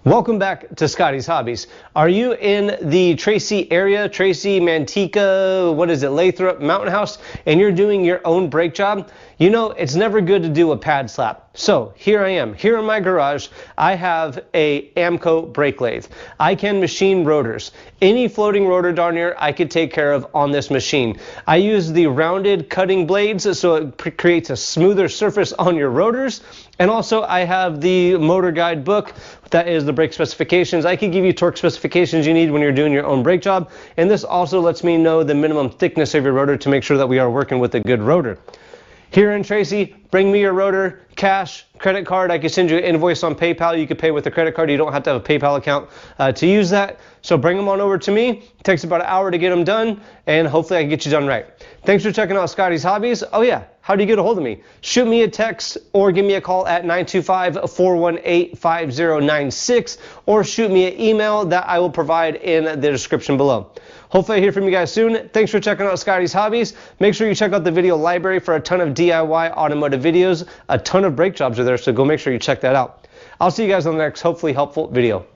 Welcome back to Scotty's Hobbies. Are you in the Tracy area, Tracy, Manteca, Lathrop, Mountain House, and you're doing your own brake job? You know, it's never good to do a pad slap. So here I am. Here in my garage, I have a AMCO brake lathe. I can machine rotors. Any floating rotor darn near I could take care of on this machine. I use the rounded cutting blades so it creates a smoother surface on your rotors. And also I have the motor guide book that is the brake specifications. I can give you torque specifications you need when you're doing your own brake job. And this also lets me know the minimum thickness of your rotor to make sure that we are working with a good rotor. Here in Tracy, bring me your rotor, cash, credit card. I can send you an invoice on PayPal. You can pay with a credit card. You don't have to have a PayPal account to use that. So bring them on over to me. It takes about an hour to get them done, and hopefully I can get you done right. Thanks for checking out Scotty's Hobbies. Oh yeah, how do you get a hold of me? Shoot me a text or give me a call at 925-418-5096 or shoot me an email that I will provide in the description below. Hopefully I hear from you guys soon. Thanks for checking out Scotty's Hobbies. Make sure you check out the video library for a ton of DIY automotive videos. A ton of brake jobs are there, so go make sure you check that out. I'll see you guys on the next hopefully helpful video.